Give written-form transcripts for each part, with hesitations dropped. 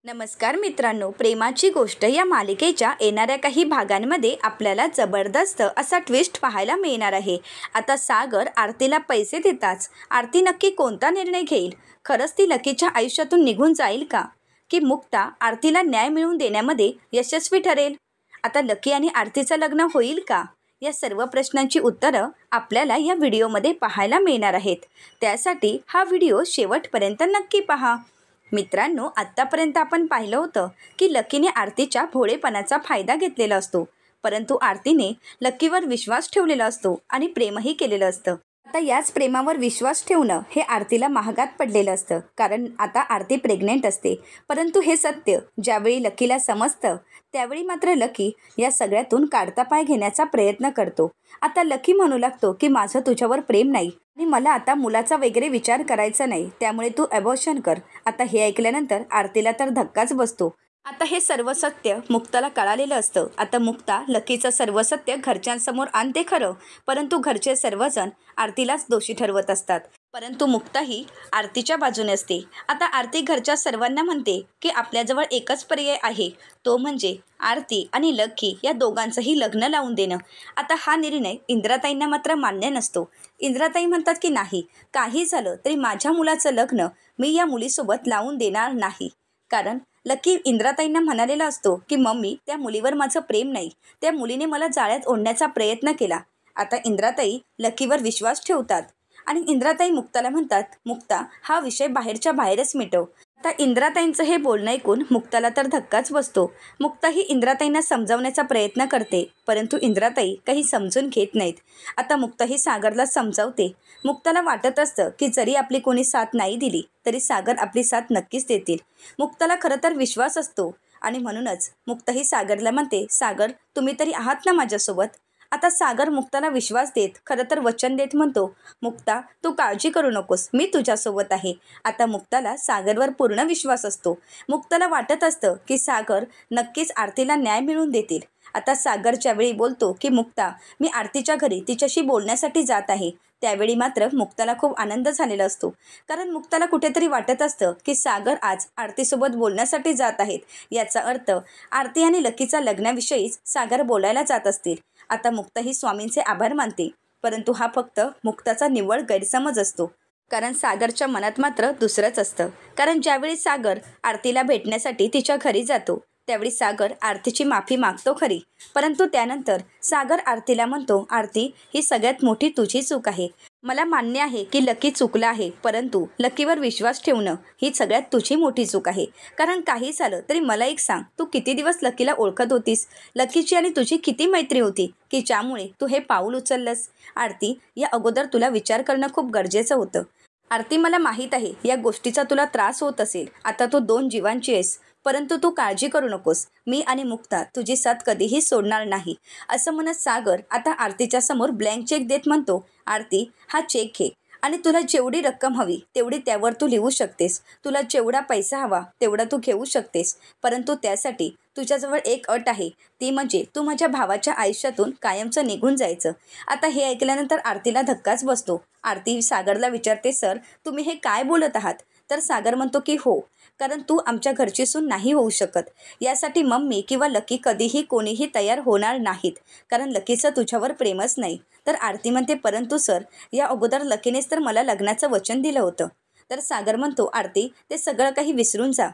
नमस्कार मित्रांनो, प्रेमाची गोष्ट या मालिकेच्या येणाऱ्या काही भागांमध्ये आपल्याला जबरदस्त असा ट्विस्ट पाहायला मिळणार आहे। आता सागर आरतीला पैसे देताच आरती नक्की कोणता निर्णय घेईल? खरंच ती लकीच्या आयुष्यातून निघून जाईल का, की मुक्ता आरतीला न्याय मिळवून देण्यामध्ये यशस्वी ठरेल? आता लकी आणि आरतीचं लग्न होईल का? या सर्व प्रश्नांची उत्तरं आपल्याला या व्हिडिओमध्ये पाहायला मिळणार आहेत। त्यासाठी हा व्हिडिओ शेवटपर्यंत नक्की पहा। मित्रांनो, आत्तापर्यंत आपण पाहिलं होतं की लकीने आरतीच्या भोळेपणाचा फायदा घेतलेला असतो, परंतु आरतीने लकीवर विश्वास ठेवलेला असतो आणि प्रेमही केलेलं असतं। आता याच प्रेमावर विश्वास ठेवणं हे आरतीला महागात पडलेलं असतं, कारण आता आरती प्रेग्नेंट असते। परंतु हे सत्य ज्यावेळी लकीला समजतं त्यावेळी मात्र लकी या सगळ्यातून काढता पाय घेण्याचा प्रयत्न करतो। आता लकी म्हणू लागतो की माझं तुझ्यावर प्रेम नाही आणि मला आता मुलाचा वगैरे विचार करायचा नाही, त्यामुळे तू ॲबॉर्शन कर। आता हे ऐकल्यानंतर आरतीला तर धक्काच बसतो। आता हे सर्व सत्य मुक्ताला कळालेलं असतं। आता मुक्ता लकीचं सर्व सत्य घरच्यांसमोर आणते खरं, परंतु घरचे सर्वजण आरतीलाच दोषी ठरवत असतात। परंतु मुक्ताही आरतीच्या बाजूने असते। आता आरती घरच्या सर्वांना म्हणते की आपल्याजवळ एकच पर्याय आहे, तो म्हणजे आरती आणि लकी या दोघांचंही लग्न लावून देणं। आता हा निर्णय इंद्राताईंना मात्र मान्य नसतो। इंद्राताई म्हणतात की नाही, काही झालं तरी माझ्या मुलाचं लग्न मी या मुलीसोबत लावून देणार नाही। कारण लकी इंद्राताईंना म्हणालेला असतो की मम्मी, त्या मुलीवर माझं प्रेम नाही, त्या मुलीने मला जाळ्यात ओढण्याचा प्रयत्न केला। आता इंद्राताई लकीवर विश्वास ठेवतात आणि इंद्राताई मुक्ताला म्हणतात, मुक्ता, हा विषय बाहेरच्या बाहेरच मिटव। आता इंद्राताईंचं हे बोलणं ऐकून मुक्ताला तर धक्काच बसतो। मुक्ता ही इंद्राताईंना समजावण्याचा प्रयत्न करते, परंतु इंद्राताई काही समजून घेत नाहीत। आता मुक्ता ही सागरला समजावते। मुक्ताला वाटत असतं की जरी आपली कोणी साथ नाही दिली तरी सागर आपली साथ नक्कीच देतील। मुक्ताला खरं तर विश्वास असतो आणि म्हणूनच मुक्ता ही सागरला म्हणते, सागर, तुम्ही तरी आहात ना माझ्यासोबत? आता सागर मुक्ताला विश्वास देत, खरं तर वचन देत म्हणतो, मुक्ता, तू काळजी करू नकोस, मी तुझ्यासोबत आहे। आता मुक्ताला सागरवर पूर्ण विश्वास असतो। मुक्ताला वाटत असतं की सागर नक्कीच आरतीला न्याय मिळवून देतील। आता सागर ज्यावेळी बोलतो की मुक्ता, मी आरतीच्या घरी तिच्याशी बोलण्यासाठी जात आहे, त्यावेळी मात्र मुक्ताला खूप आनंद झालेला असतो। कारण मुक्ताला कुठेतरी वाटत असतं की सागर आज आरतीसोबत बोलण्यासाठी जात आहेत, याचा अर्थ आरती आणि लकीचा लग्नाविषयीच सागर बोलायला जात असतील। आता मुक्ता ही स्वामींचे आभार मानते, परंतु हा फक्त मुक्ताचा निव्वळ गैरसमज असतो। कारण सागरच्या मनात मात्र दुसरंच असतं। कारण ज्यावेळी सागर आरतीला भेटण्यासाठी तिच्या घरी जातो त्यावेळी सागर आरतीची माफी मागतो खरी, परंतु त्यानंतर सागर आरतीला म्हणतो, आरती, ही सगळ्यात मोठी तुझी चूक आहे। मला मान्य आहे की लकी चुकला आहे, परंतु लकीवर विश्वास ठेवणं ही सगळ्यात तुझी मोठी चूक आहे। कारण काही झालं तरी मला एक सांग, तू किती दिवस लकीला ओळखत होतीस? लकीची आणि तुझी किती मैत्री होती की ज्यामुळे तू हे पाऊल उचललंस? आरती, या अगोदर तुला विचार करणं खूप गरजेचं होतं। आरती, मला माहीत आहे या गोष्टीचा तुला त्रास होत असेल। आता तू 2 जीवांची आहेस, परंतु तू काळजी करू नकोस, मी आणि मुक्ता तुझी साथ कधीही सोडणार नाही। असं म्हणत सागर आता आरतीच्या समोर ब्लँक चेक देत म्हणतो, आरती, हा चेक घे आणि तुला जेवढी रक्कम हवी तेवढी त्यावर तू लिहू शकतेस। तुला जेवढा पैसा हवा तेवढा तू घेऊ शकतेस, परंतु त्यासाठी तुझ्याजवळ एक अट आहे, ती म्हणजे तू माझ्या भावाच्या आयुष्यातून कायमचं निघून जायचं। आता हे ऐकल्यानंतर आरतीला धक्काच बसतो। आरती सागरला विचारते, सर, तुम्ही हे काय बोलत आहात? तर सागर म्हणतो की हो, कारण तू आमच्या घरची सून नाही होऊ शकत। यासाठी मम्मी किंवा लकी कधीही कोणीही तयार होणार नाहीत, कारण लकीचं तुझ्यावर प्रेमच नाही। तर आरती म्हणते, परंतु सर, या अगोदर लकीनेच तर मला लग्नाचं वचन दिलं होतं। तर सागर म्हणतो, आरती, ते सगळं काही विसरून जा,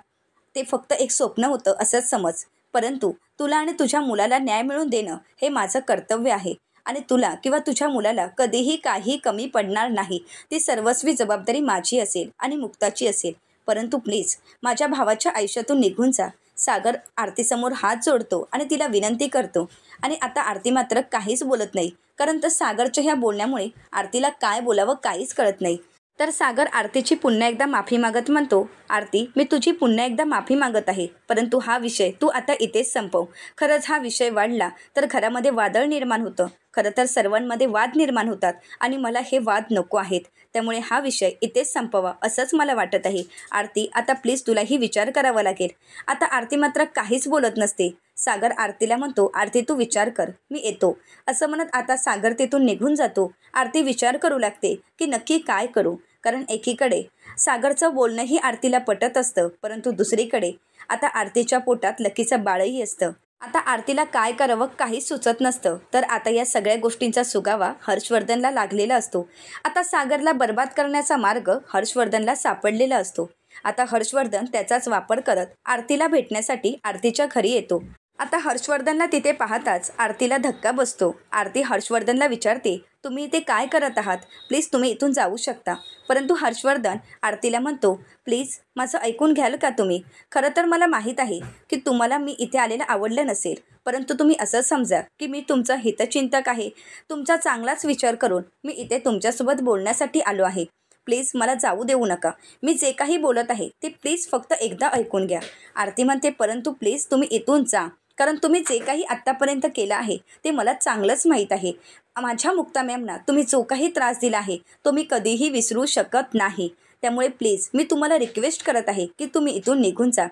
ते फक्त एक स्वप्न होतं असंच समज। परंतु तुला आणि तुझ्या मुलाला न्याय मिळवून देणं हे माझं कर्तव्य आहे आणि तुला किंवा तुझ्या मुलाला कधीही काही कमी पडणार नाही। ती सर्वस्वी जबाबदारी माझी असेल आणि मुक्ताची असेल, परंतु प्लीज माझ्या भावाच्या आयुष्यातून निघून जा। सागर आरतीसमोर हात जोडतो आणि तिला विनंती करतो आणि आता आरती मात्र काहीच बोलत नाही, कारण तर सागरच्या ह्या बोलण्यामुळे आरतीला काय बोलावं काहीच कळत नाही। तर सागर आरतीची पुन्हा एकदा माफी मागत म्हणतो, आरती, मी तुझी पुन्हा एकदा माफी मागत आहे, परंतु हा विषय तू आता इथेच संपव। खरंच हा विषय वाढला तर घरामध्ये वादळ निर्माण होतं, खरं तर सर्वांमध्ये वाद निर्माण होतात आणि मला हे वाद नको आहेत, त्यामुळे हा विषय इथेच संपवा असंच मला वाटत आहे। आरती, आता प्लीज तुलाही विचार करावा लागेल। आता आरती मात्र काहीच बोलत नसते। सागर आरतीला म्हणतो, आरती, तू विचार कर, मी येतो। असं म्हणत आता सागर तिथून निघून जातो। आरती विचार करू लागते की नक्की काय करू, कारण एकीकडे सागरचं बोलणंही आरतीला पटत असतं, परंतु दुसरीकडे आता आरतीच्या पोटात लकीचं बाळही असतं. आता आरतीला काय करावं काहीच सुचत नसतं. तर आता या सगळ्या गोष्टींचा सुगावा हर्षवर्धनला लागलेला असतो. आता सागरला बर्बाद करण्याचा मार्ग हर्षवर्धनला सापडलेला असतो. आता हर्षवर्धन त्याचाच वापर करत आरतीला भेटण्यासाठी आरतीच्या घरी येतो. आता हर्षवर्धनला तिथे पाहताच आरतीला धक्का बसतो. आरती हर्षवर्धनला विचारते, तुम्ही इथे काय करत आहात? प्लीज तुम्ही इथून जाऊ शकता. परंतु हर्षवर्धन आरतीला म्हणतो, प्लीज माझं ऐकून घ्याल का तुम्ही? खरं तर मला माहीत आहे की तुम्हाला मी इथे आलेलं आवडलं नसेल, परंतु तुम्ही असं समजा की मी तुमचा हितचिंतक आहे. तुमचा चांगलाच विचार करून मी इथे तुमच्यासोबत बोलण्यासाठी आलो आहे. प्लीज मला जाऊ देऊ नका. मी जे काही बोलत आहे ते प्लीज फक्त एकदा ऐकून घ्या. आरती म्हणते, परंतु प्लीज तुम्ही इथून जा, कारण तुम्ही जे काही आत्तापर्यंत केलं आहे ते मला चांगलंच माहीत आहे. माझ्या मुक्ता मॅमना तुम्ही जो काही त्रास दिला आहे तो मी कधीही विसरू शकत नाही. त्यामुळे प्लीज मी तुम्हाला रिक्वेस्ट करत आहे की तुम्ही इथून निघून जा.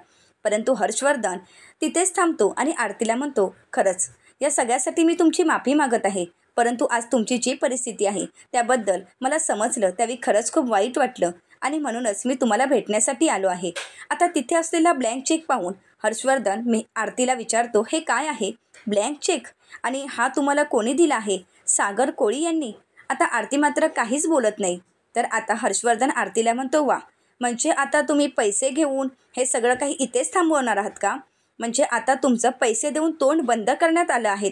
परंतु हर्षवर्धन तिथेच थांबतो आणि आरतीला म्हणतो, खरंच या सगळ्यासाठी मी तुमची माफी मागत आहे. परंतु आज तुमची जी परिस्थिती आहे त्याबद्दल मला समजलं, त्यावेळी खरंच खूप वाईट वाटलं आणि म्हणूनच मी तुम्हाला भेटण्यासाठी आलो आहे. आता तिथे असलेला ब्लँक चेक पाहून हर्षवर्धन मी आरतीला विचारतो, हे काय आहे? Blank check? आणि हा तुम्हाला कोणी दिला आहे? सागर कोळी यांनी? आता आरती मात्र काहीच बोलत नाही. तर आता हर्षवर्धन आरतीला म्हणतो, वा, म्हणजे आता तुम्ही पैसे घेऊन हे सगळं काही इथेच थांबवणार आहात का? म्हणजे आता तुमचं पैसे देऊन तोंड बंद करण्यात आलं आहे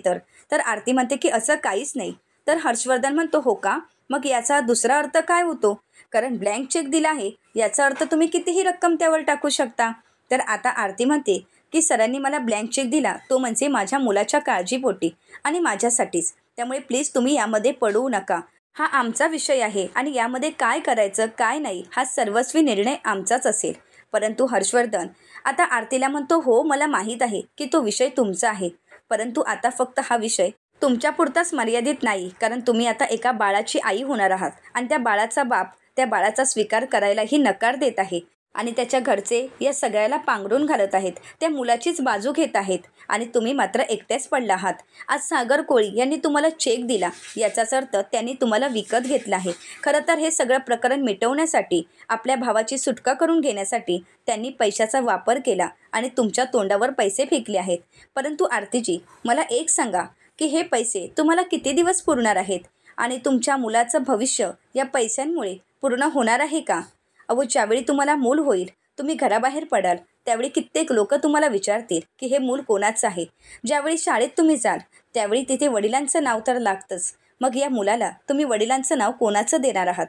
तर आरती म्हणते की असं काहीच नाही. तर हर्षवर्धन म्हणतो, हो का? मग याचा दुसरा अर्थ काय होतो? कारण ब्लँक चेक दिला आहे याचा अर्थ तुम्ही कितीही रक्कम त्यावर टाकू शकता. तर आता आरती म्हणते की सरांनी मला ब्लँक चेक दिला तो म्हणजे माझ्या मुलाच्या काळजीपोटी आणि माझ्यासाठीच. त्यामुळे प्लीज तुम्ही यामध्ये पडू नका. हा आमचा विषय आहे आणि यामध्ये काय करायचं काय नाही हा सर्वस्वी निर्णय आमचाच असेल. परंतु हर्षवर्धन आता आरतीला म्हणतो, हो मला माहीत आहे की तो विषय तुमचा आहे, परंतु आता फक्त हा विषय तुमच्यापुरताच मर्यादित नाही. कारण तुम्ही आता एका बाळाची आई होणार आहात आणि त्या बाळाचा बाप त्या बाळाचा स्वीकार करायलाही नकार देत आहे आणि त्याच्या घरचे या सगळ्याला पांघरून घालत आहेत. त्या मुलाचीच बाजू घेत आहेत आणि तुम्ही मात्र एकटेच पडला आहात. आज सागर कोळी यांनी तुम्हाला चेक दिला याचाच अर्थ त्यांनी तुम्हाला विकत घेतला आहे. खरं तर हे सगळं प्रकरण मिटवण्यासाठी, आपल्या भावाची सुटका करून घेण्यासाठी त्यांनी पैशाचा वापर केला आणि तुमच्या तोंडावर पैसे फेकले आहेत. परंतु आरतीजी, मला एक सांगा की हे पैसे तुम्हाला किती दिवस पुरणार आहेत आणि तुमच्या मुलाचं भविष्य या पैशांमुळे पूर्ण होणार आहे का? अहो, ज्यावेळी तुम्हाला मूल होईल, तुम्ही घराबाहेर पडाल, त्यावेळी कित्येक लोक तुम्हाला विचारतील की हे मूल कोणाचं आहे. ज्यावेळी शाळेत तुम्ही जाल त्यावेळी तिथे वडिलांचं नाव तर लागतंच. मग या मुलाला तुम्ही वडिलांचं नाव कोणाचं देणार आहात?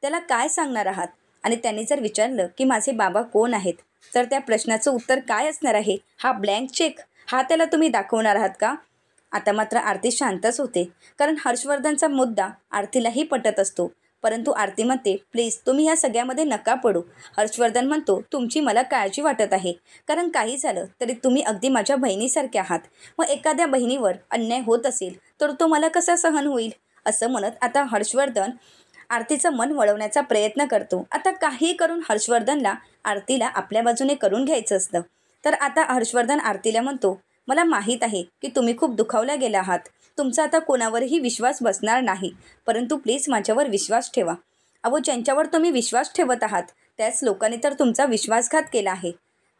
त्याला काय सांगणार आहात? आणि त्यांनी जर विचारलं की माझे बाबा कोण आहेत, तर त्या प्रश्नाचं उत्तर काय असणार आहे? हा ब्लँक चेक, हा त्याला तुम्ही दाखवणार आहात का? आता मात्र आरती शांतच होते, कारण हर्षवर्धनचा मुद्दा आरतीलाही पटत असतो. परंतु आरती म्हणते, प्लीज तुम्ही या सगळ्यामध्ये नका पडू. हर्षवर्धन म्हणतो, तुमची मला काळजी वाटत आहे, कारण काही झालं तरी तुम्ही अगदी माझ्या बहिणीसारखे आहात. मग एखाद्या बहिणीवर अन्याय होत असेल तर तो मला कसा सहन होईल? असं म्हणत आता हर्षवर्धन आरतीचं मन वळवण्याचा प्रयत्न करतो. आता काही करून हर्षवर्धनला आरतीला आपल्या बाजूने करून घ्यायचं असतं. तर आता हर्षवर्धन आरतीला म्हणतो, मला माहीत आहे की तुम्ही खूप दुखावल्या गेला आहात. तुमचा आता कोणावरही विश्वास बसणार नाही, परंतु प्लीज माझ्यावर विश्वास ठेवा. अहो, ज्यांच्यावर तुम्ही विश्वास ठेवत आहात त्याच लोकांनी तर तुमचा विश्वासघात केला आहे.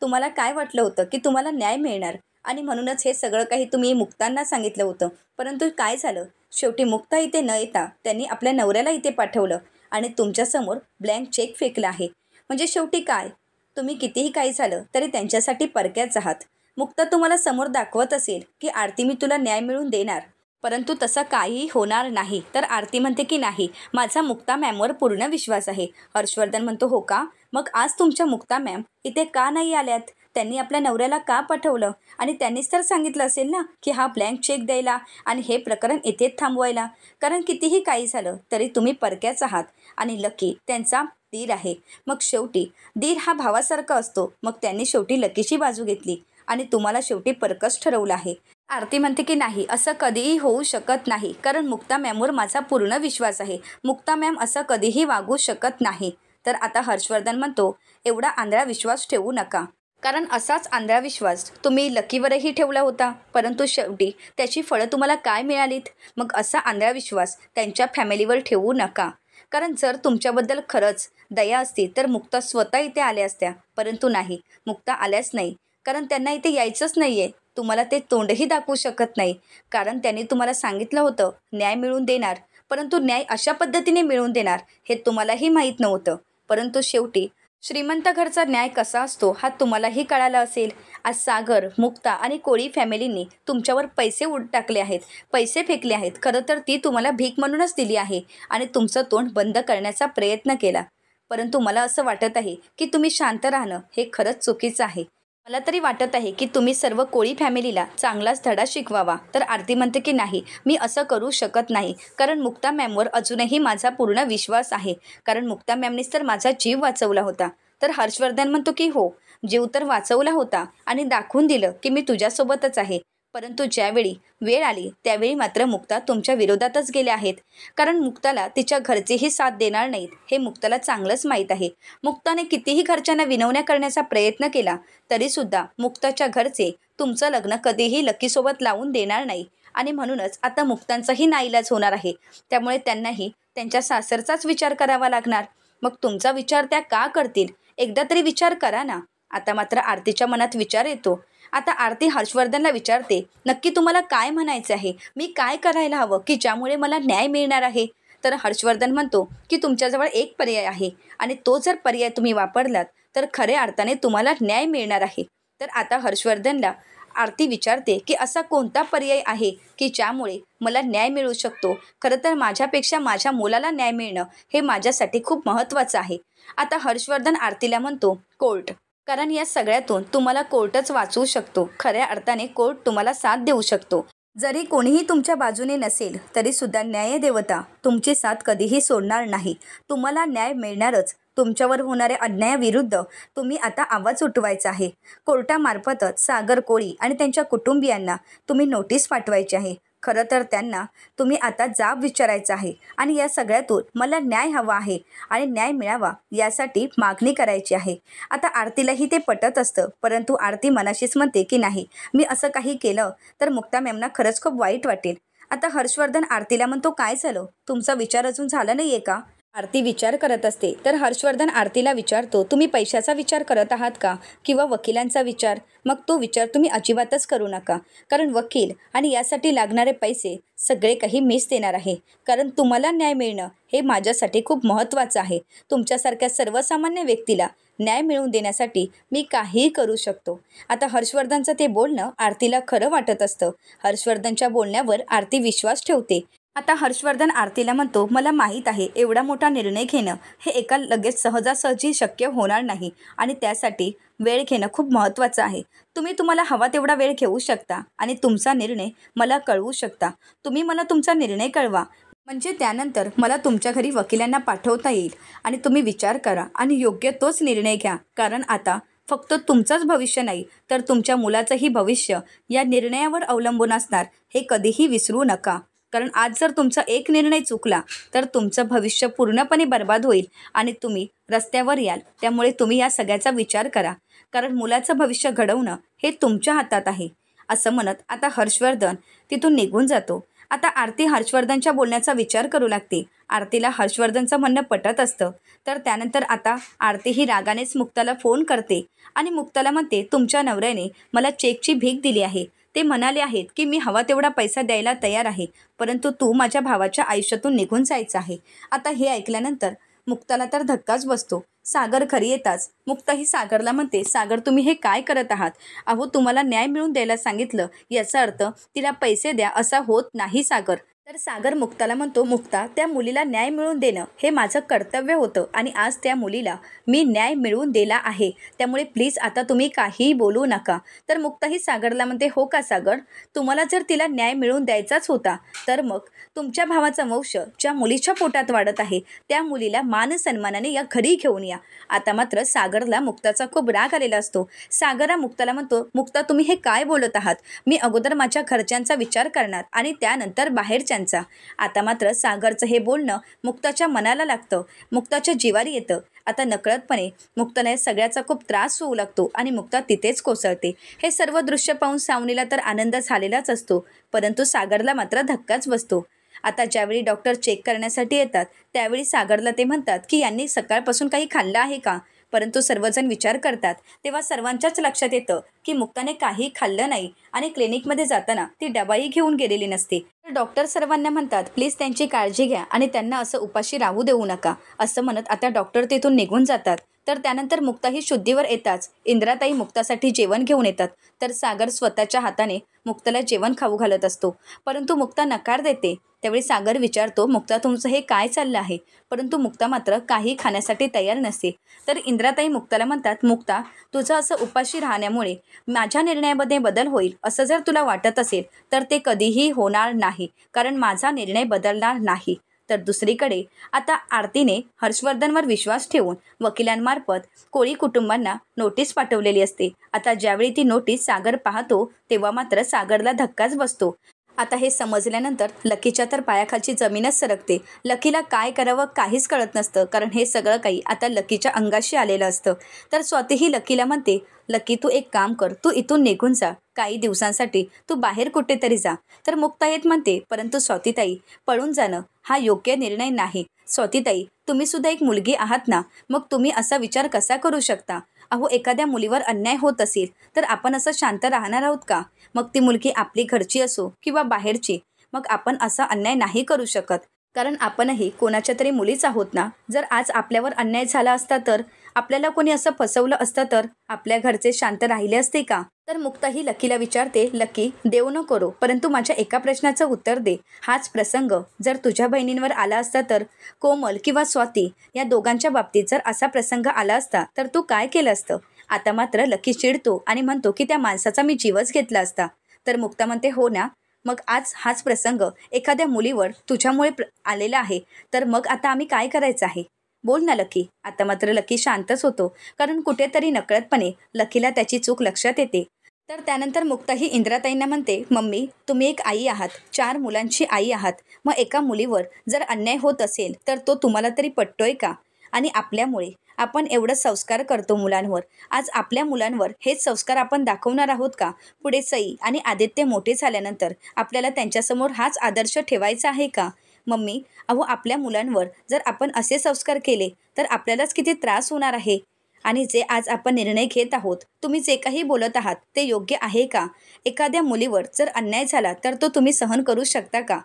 तुम्हाला काय वाटलं होतं की तुम्हाला न्याय मिळणार आणि म्हणूनच हे सगळं काही तुम्ही मुक्तांना सांगितलं होतं. परंतु काय झालं? शेवटी मुक्ता इथे न येता त्यांनी आपल्या नवऱ्याला इथे पाठवलं आणि तुमच्यासमोर ब्लँक चेक फेकला आहे. म्हणजे शेवटी काय? तुम्ही कितीही काही झालं तरी त्यांच्यासाठी परक्याच आहात. मुक्ता तुम्हाला समोर दाखवत असेल की आरती मी तुला न्याय मिळवून देणार, परंतु तसं काहीही होणार नाही. तर आरती म्हणते की नाही, माझा मुक्ता मॅमवर पूर्ण विश्वास आहे. हर्षवर्धन म्हणतो, हो का? मग आज तुमच्या मुक्ता मॅम इथे का नाही आल्यात? त्यांनी आपल्या नवऱ्याला का पाठवलं? आणि त्यांनीच तर सांगितलं असेल ना की हा ब्लँक चेक द्यायला आणि हे प्रकरण इथेच थांबवायला. कारण कितीही काही झालं तरी तुम्ही परक्याच आहात आणि लकी त्यांचा दीर आहे. मग शेवटी दीर हा भावासारखा असतो. मग त्यांनी शेवटी लकीची बाजू घेतली आणि तुम्हाला शेवटी परकच ठरवलं आहे. आरती म्हणते की नाही, असं कधीही होऊ शकत नाही, कारण मुक्ता मॅमवर माझा पूर्ण विश्वास आहे. मुक्ता मॅम असं कधीही वागू शकत नाही. तर आता हर्षवर्धन म्हणतो, एवढा आंधळा विश्वास ठेवू नका, कारण असाच आंधळा विश्वास तुम्ही लकीवरही ठेवला होता, परंतु शेवटी त्याची फळं तुम्हाला काय मिळालीत? मग असा आंधळा विश्वास त्यांच्या फॅमिलीवर ठेवू नका. कारण जर तुमच्याबद्दल खरंच दया असती तर मुक्ता स्वतः इथे आल्या असत्या, परंतु नाही, मुक्ता आल्याच नाही. कारण त्यांना इथे यायचंच नाही आहे. तुम्हाला ते तोंडही दाखवू शकत नाही. कारण त्यांनी तुम्हाला सांगितलं होतं न्याय मिळवून देणार, परंतु न्याय अशा पद्धतीने मिळवून देणार हे तुम्हालाही माहीत नव्हतं. परंतु शेवटी श्रीमंत घरचा न्याय कसा असतो हा तुम्हालाही कळाला असेल. आज सागर, मुक्ता आणि कोळी फॅमिलींनी तुमच्यावर पैसे टाकले आहेत, पैसे फेकले आहेत. खरं तर ती तुम्हाला भीक म्हणूनच दिली आहे आणि तुमचं तोंड बंद करण्याचा प्रयत्न केला. परंतु मला असं वाटत आहे की तुम्ही शांत राहणं हे खरंच चुकीचं आहे. मला तरी वाटत आहे की तुम्ही सर्व कोळी फॅमिलीला चांगलाच धडा शिकवावा. तर आरती म्हणते की नाही, मी असं करू शकत नाही. कारण मुक्ता मॅमवर अजूनही माझा पूर्ण विश्वास आहे. कारण मुक्ता मॅमनीच तर माझा जीव वाचवला होता. तर हर्षवर्धन म्हणतो की हो, जीव तर वाचवला होता आणि दाखवून दिलं की मी तुझ्यासोबतच आहे. परंतु ज्यावेळी वेळ आली त्यावेळी मात्र मुक्ता तुमच्या विरोधातच गेल्या आहेत. कारण मुक्ताला तिच्या घरचेही साथ देणार नाहीत हे मुक्ताला चांगलंच माहीत आहे. मुक्ताने कितीही घरच्यांना विनवण्या करण्याचा प्रयत्न केला तरीसुद्धा मुक्ताच्या घरचे तुमचं लग्न कधीही लकीसोबत लावून देणार नाही. आणि म्हणूनच आता मुक्तांचाही नाईलाज होणार आहे. त्यामुळे त्यांनाही त्यांच्या सासरचाच विचार करावा लागणार. मग तुमचा विचार त्या का करतील? एकदा तरी विचार करा ना. आता मात्र आरतीच्या मनात विचार येतो. आता आरती हर्षवर्धनला विचारते, नक्की तुम्हाला काय म्हणायचं आहे? मी काय करायला हवं की ज्यामुळे मला न्याय मिळणार आहे? तर हर्षवर्धन म्हणतो की तुमच्याजवळ एक पर्याय आहे आणि तो जर पर्याय तुम्ही वापरलात तर खऱ्या अर्थाने तुम्हाला न्याय मिळणार आहे. तर आता हर्षवर्धनला आरती विचारते की असा कोणता पर्याय आहे की ज्यामुळे मला न्याय मिळू शकतो? खरं तर माझ्यापेक्षा माझ्या मुलाला न्याय मिळणं हे माझ्यासाठी खूप महत्त्वाचं आहे. आता हर्षवर्धन आरतीला म्हणतो कोर्ट. कारण या सगळ्यातून तुम्हाला कोर्टच वाचवू शकतो. खऱ्या अर्थाने कोर्ट तुम्हाला साथ देऊ शकतो. जरी कोणीही तुमच्या बाजूने नसेल तरीसुद्धा न्यायदेवता तुमची साथ कधीही सोडणार नाही. तुम्हाला न्याय मिळणारच. तुमच्यावर होणाऱ्या अन्यायाविरुद्ध तुम्ही आता आवाज उठवायचा आहे. कोर्टामार्फतच सागर कोळी आणि त्यांच्या कुटुंबियांना तुम्ही नोटीस पाठवायची आहे. खरं तर त्यांना तुम्ही आता जाब विचारायचा आहे आणि या सगळ्यातून मला न्याय हवा आहे आणि न्याय मिळावा यासाठी मागणी करायची आहे. आता आरतीलाही ते पटत असतं, परंतु आरती मनाशीच म्हणते की नाही, मी असं काही केलं तर मुक्ता मॅमना खरंच खूप वाईट वाटेल. आता हर्षवर्धन आरतीला म्हणतो, काय झालं? तुमचा विचार अजून झाला नाही आहे का? आरती विचार करत असते. तर हर्षवर्धन आरतीला विचारतो, तुम्ही पैशाचा विचार करत आहात का किंवा वकिलांचा विचार? मग तो विचार तुम्ही अजिबातच करू नका. कारण वकील आणि यासाठी लागणारे पैसे सगळे काही मीच देणार आहे. कारण तुम्हाला न्याय मिळणं हे माझ्यासाठी खूप महत्त्वाचं आहे. तुमच्यासारख्या सर्वसामान्य व्यक्तीला न्याय मिळवून देण्यासाठी मी काहीही करू शकतो. आता हर्षवर्धनचं ते बोलणं आरतीला खरं वाटत असतं. हर्षवर्धनच्या बोलण्यावर आरती विश्वास ठेवते. आता हर्षवर्धन आरतीला म्हणतो, मला माहीत आहे एवढा मोठा निर्णय घेणं हे एका लगेच सहजासहजी शक्य होणार नाही आणि त्यासाठी वेळ घेणं खूप महत्त्वाचं आहे. तुम्ही तुम्हाला हवा तेवढा वेळ घेऊ शकता आणि तुमचा निर्णय मला कळवू शकता. तुम्ही मला तुमचा निर्णय कळवा, म्हणजे त्यानंतर मला तुमच्या घरी वकिलांना पाठवता येईल आणि तुम्ही विचार करा आणि योग्य तोच निर्णय घ्या. कारण आता फक्त तुमचंच भविष्य नाही तर तुमच्या मुलाचंही भविष्य या निर्णयावर अवलंबून असणार हे कधीही विसरू नका. कारण आज जर तुमचा एक निर्णय चुकला तर तुमचं भविष्य पूर्णपणे बर्बाद होईल आणि तुम्ही रस्त्यावर याल. त्यामुळे तुम्ही या सगळ्याचा विचार करा. कारण मुलाचं भविष्य घडवणं हे तुमच्या हातात आहे. असं म्हणत आता हर्षवर्धन तिथून निघून जातो. आता आरती हर्षवर्धनच्या बोलण्याचा विचार करू लागते. आरतीला हर्षवर्धनचं म्हणणं पटत असतं. तर त्यानंतर आता आरती ही रागानेच मुक्ताला फोन करते आणि मुक्ताला म्हणते, तुमच्या नवऱ्याने मला चेकची भीक दिली आहे. ते म्हणाले आहेत की मी हवा तेवढा पैसा द्यायला तयार आहे, परंतु तू माझ्या भावाच्या आयुष्यातून निघून जायचं आहे. आता हे ऐकल्यानंतर मुक्ताला तर धक्काच बसतो. सागर घरी येताच मुक्ता ही सागरला म्हणते, सागर तुम्ही हे काय करत आहात? अहो तुम्हाला न्याय मिळवून द्यायला सांगितलं, याचा अर्थ तिला पैसे द्या असा होत नाही सागर. तर सागर मुक्ताला म्हणतो, मुक्ता त्या मुलीला न्याय मिळवून देणं हे माझं कर्तव्य होतं आणि आज त्या मुलीला मी न्याय मिळवून दिला आहे. त्यामुळे प्लीज आता तुम्ही काहीही बोलू नका. तर मुक्ता ही सागरला म्हणते, हो का सागर, तुम्हाला जर तिला न्याय मिळवून द्यायचाच होता तर मग तुमच्या भावाचा वंश ज्या मुलीच्या पोटात वाढत आहे त्या मुलीला मान सन्मानाने या घरी घेऊन या. आता मात्र सागरला मुक्ताचा खूप राग आलेला असतो. सागरा मुक्ताला म्हणतो, मुक्ता तुम्ही हे काय बोलत आहात? मी अगोदर माझ्या घरच्यांचा विचार करणार आणि त्यानंतर बाहेरच्यांचा. आता मात्र सागरचं हे बोलणं मुक्ताच्या मनाला लागतं, मुक्ताच्या जिवारी येतं. आता नकळतपणे मुक्ताला या सगळ्याचा खूप त्रास होऊ लागतो आणि मुक्ता तिथेच कोसळते. हे सर्व दृश्य पाहून सावनीला तर आनंद झालेलाच असतो, परंतु सागरला मात्र धक्काच बसतो. आता ज्यावेळी डॉक्टर चेक करण्यासाठी येतात त्यावेळी सागरला ते म्हणतात की यांनी सकाळपासून काही खाल्लं आहे का, परंतु सर्वजण विचार करतात तेव्हा सर्वांच्याच लक्षात येतं की मुक्ताने काही खाल्लं नाही आणि क्लिनिकमध्ये जाताना ती डबाही घेऊन गेलेली नसते. तर डॉक्टर सर्वांना म्हणतात प्लीज त्यांची काळजी घ्या आणि त्यांना असं उपाशी राहू देऊ नका असं म्हणत आता डॉक्टर तिथून निघून जातात. तर त्यानंतर मुक्ता ही शुद्धीवर येताच इंद्राताई मुक्तासाठी जेवण घेऊन येतात. तर सागर स्वतःच्या हाताने मुक्ताला जेवण खाऊ घालत असतो, परंतु मुक्ता नकार देते. त्यावेळी सागर विचारतो मुक्ता तुमचं हे काय चाललं आहे, परंतु मुक्ता मात्र काही खाण्यासाठी तयार नसते. तर इंद्राताई मुक्ताला म्हणतात मुक्ता तुझं असं उपाशी राहण्यामुळे माझ्या निर्णयामध्ये बदल होईल असं जर तुला वाटत असेल तर ते कधीही होणार नाही, कारण माझा निर्णय बदलणार नाही. तर दुसरीकडे आता आरतीने हर्षवर्धनवर विश्वास ठेवून वकिलांमार्फत कोळी कुटुंबांना नोटीस पाठवलेली असते. आता ज्यावेळी ती नोटीस सागर पाहतो तेव्हा मात्र सागरला धक्काच बसतो. आता हे समजल्यानंतर लकीच्या तर पायाखालची जमीनच सरकते. लकीला काय करावं काहीच कळत नसतं, कारण हे सगळं काही आता लकीच्या अंगाशी आलेलं असतं. तर स्वातीही लकीला म्हणते लकी तू एक काम कर, तू इथून निघून जा, काही दिवसांसाठी तू बाहेर कुठेतरी जा. तर मुक्ता येत म्हणते परंतु स्वातीताई पळून जाणं हा योग्य निर्णय नाही. स्वातीताई तुम्ही सुद्धा एक मुलगी आहात ना, मग तुम्ही असा विचार कसा करू शकता. अहो एखाद्या मुलीवर अन्याय होत असेल तर आपण असं शांत राहणार आहोत का. मग ती मुलगी आपली घरची असो किंवा बाहेरची, मग आपण असा अन्याय नाही करू शकत, कारण आपणही कोणाच्या तरी मुलीच आहोत ना. जर आज आपल्यावर अन्याय झाला असता तर आपल्याला कोणी असं फसवलं असतं तर आपल्या घरचे शांत राहिले असते का. तर मुक्ताही लकीला विचारते लकी देव न करो परंतु माझ्या एका प्रश्नाचं उत्तर दे. हाच प्रसंग जर तुझ्या बहिणींवर आला असता तर, कोमल किंवा स्वाती या दोघांच्या बाबतीत जर असा प्रसंग आला असता तर तू काय केलं असतं. आता मात्र लकी चिडतो आणि म्हणतो की त्या माणसाचा मी जीवच घेतला असता. तर मुक्ता म्हणते हो ना, मग आज हाच प्रसंग एखाद्या मुलीवर तुझ्यामुळे आलेला आहे, तर मग आता आम्ही काय करायचं आहे. बोल ना लकी. आता मात्र लकी शांतच होतो, कारण कुठेतरी नकळतपणे लकीला त्याची चूक लक्षात येते. तर त्यानंतर मुक्ताही इंद्राताईंना म्हणते मम्मी तुम्ही एक आई आहात, 4 मुलांची आई आहात, मग एका मुलीवर जर अन्याय होत असेल तर तो तुम्हाला तरी पटतोय का. आणि आपल्यामुळे आपण एवढं संस्कार करतो मुलांवर, आज आपल्या मुलांवर हेच संस्कार आपण दाखवणार आहोत का. पुढे सई आणि आदित्य मोठे झाल्यानंतर आपल्याला त्यांच्यासमोर हाच आदर्श ठेवायचा आहे का. मम्मी अहो आपल्या मुलांवर जर आपण असे संस्कार केले तर आपल्यालाच किती त्रास होणार आहे. आणि जे आज आपण निर्णय घेत आहोत, तुम्ही जे काही बोलत आहात ते योग्य आहे का. एखाद्या मुलीवर जर अन्याय झाला तर तो तुम्ही सहन करू शकता का.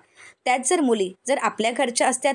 त्यात जर मुली जर आपल्या घरच्या असत्या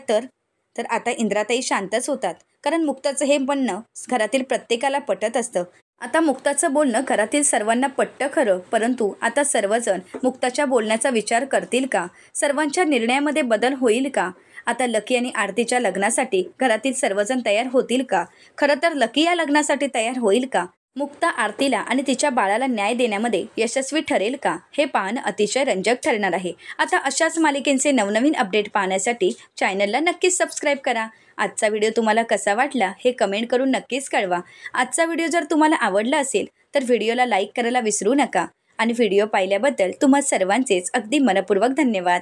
तर आता इंद्राताई शांतच होतात, कारण मुक्ताचं हे म्हणणं घरातील प्रत्येकाला पटत असतं. आता मुक्ताचं बोलणं घरातील सर्वांना पटतं खरं, परंतु आता सर्वजण मुक्ताच्या बोलण्याचा विचार करतील का, सर्वांच्या निर्णयामध्ये बदल होईल का. आता लकी आणि आरतीच्या लग्नासाठी घरातील सर्वजण तयार होतील का. खरं तर लकी या लग्नासाठी तयार होईल का. मुक्ता आरतीला आणि तिच्या बाळाला न्याय देण्यामध्ये यशस्वी ठरेल का, हे पाहणं अतिशय रंजक ठरणार आहे. आता अशाच मालिकेंचे नवनवीन अपडेट पाहण्यासाठी चॅनलला नक्कीच सबस्क्राईब करा. आजचा व्हिडिओ तुम्हाला कसा वाटला हे कमेंट करून नक्कीच कळवा. आजचा व्हिडिओ जर तुम्हाला आवडला असेल तर व्हिडिओला लाईक करायला विसरू नका. आणि व्हिडिओ पाहिल्याबद्दल तुम्हा सर्वांचेच अगदी मनपूर्वक धन्यवाद.